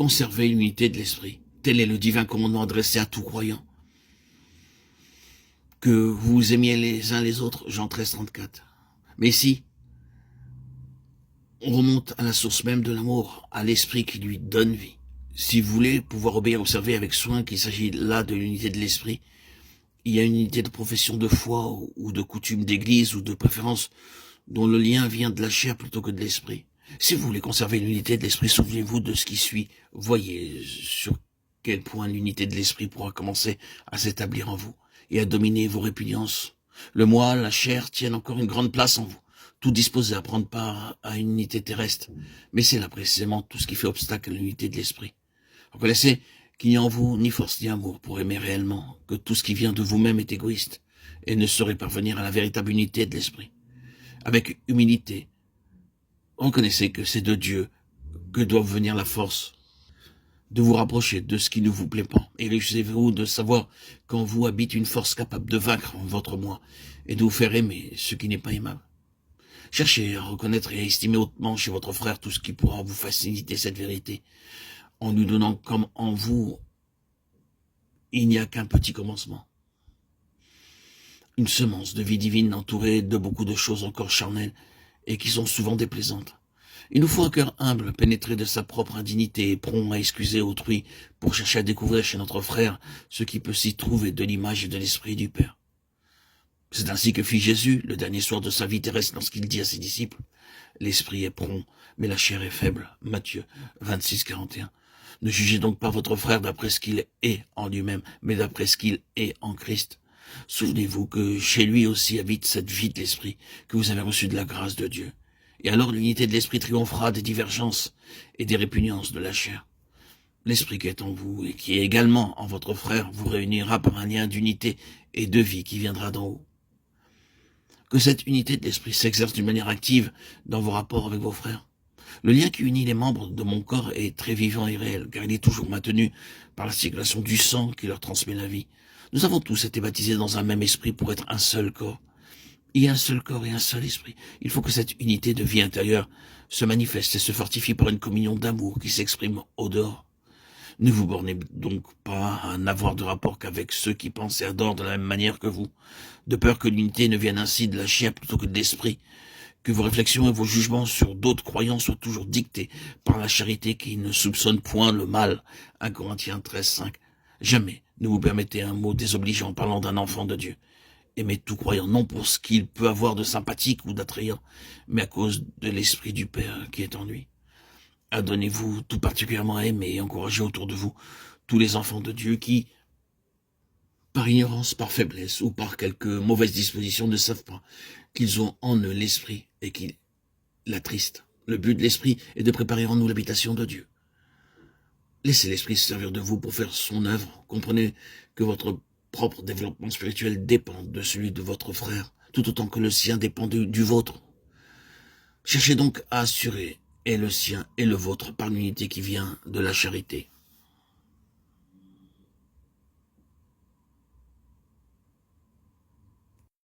conservez l'unité de l'esprit. Tel est le divin commandement adressé à tout croyant. Que vous aimiez les uns les autres, Jean 13, 34. Mais ici, on remonte à la source même de l'amour, à l'esprit qui lui donne vie. Si vous voulez pouvoir observer avec soin qu'il s'agit là de l'unité de l'esprit, il y a une unité de profession de foi ou de coutume d'église ou de préférence dont le lien vient de la chair plutôt que de l'esprit. Si vous voulez conserver l'unité de l'esprit, souvenez-vous de ce qui suit. Voyez sur quel point l'unité de l'esprit pourra commencer à s'établir en vous et à dominer vos répugnances. Le moi, la chair tiennent encore une grande place en vous, tout disposé à prendre part à une unité terrestre. Mais c'est là précisément tout ce qui fait obstacle à l'unité de l'esprit. Reconnaissez qu'il n'y a en vous ni force ni amour pour aimer réellement, que tout ce qui vient de vous-même est égoïste et ne saurait parvenir à la véritable unité de l'esprit. Avec humilité, reconnaissez que c'est de Dieu que doit venir la force de vous rapprocher de ce qui ne vous plaît pas. Et réjouissez-vous de savoir qu'en vous habite une force capable de vaincre votre moi et de vous faire aimer ce qui n'est pas aimable. Cherchez à reconnaître et à estimer hautement chez votre frère tout ce qui pourra vous faciliter cette vérité, en lui donnant comme en vous, il n'y a qu'un petit commencement. Une semence de vie divine entourée de beaucoup de choses encore charnelles et qui sont souvent déplaisantes. Il nous faut un cœur humble, pénétré de sa propre indignité et prompt à excuser autrui pour chercher à découvrir chez notre frère ce qui peut s'y trouver de l'image et de l'esprit du Père. C'est ainsi que fit Jésus, le dernier soir de sa vie terrestre, lorsqu'il dit à ses disciples, « L'esprit est prompt, mais la chair est faible. » Matthieu 26, 41. Ne jugez donc pas votre frère d'après ce qu'il est en lui-même, mais d'après ce qu'il est en Christ. Souvenez-vous que chez lui aussi habite cette vie de l'esprit que vous avez reçue de la grâce de Dieu. Et alors l'unité de l'esprit triomphera des divergences et des répugnances de la chair. L'esprit qui est en vous et qui est également en votre frère vous réunira par un lien d'unité et de vie qui viendra d'en haut. Que cette unité de l'esprit s'exerce d'une manière active dans vos rapports avec vos frères. Le lien qui unit les membres de mon corps est très vivant et réel, car il est toujours maintenu par la circulation du sang qui leur transmet la vie. Nous avons tous été baptisés dans un même esprit pour être un seul corps. Il y a un seul corps et un seul esprit. Il faut que cette unité de vie intérieure se manifeste et se fortifie par une communion d'amour qui s'exprime au dehors. Ne vous bornez donc pas à n'avoir de rapport qu'avec ceux qui pensent et adorent de la même manière que vous, de peur que l'unité ne vienne ainsi de la chair plutôt que de l'esprit, que vos réflexions et vos jugements sur d'autres croyants soient toujours dictés par la charité qui ne soupçonne point le mal. 1 Corinthiens 13, 5. Jamais ne vous permettez un mot désobligeant en parlant d'un enfant de Dieu. Aimez tout croyant, non pour ce qu'il peut avoir de sympathique ou d'attrayant, mais à cause de l'esprit du Père qui est en lui. Adonnez-vous tout particulièrement à aimer et encourager autour de vous tous les enfants de Dieu qui, par ignorance, par faiblesse ou par quelque mauvaise disposition, ne savent pas qu'ils ont en eux l'esprit et qu'ils l'attristent. Le but de l'esprit est de préparer en nous l'habitation de Dieu. Laissez l'esprit se servir de vous pour faire son œuvre. Comprenez que votre propre développement spirituel dépend de celui de votre frère, tout autant que le sien dépend du vôtre. Cherchez donc à assurer et le sien et le vôtre par l'unité qui vient de la charité.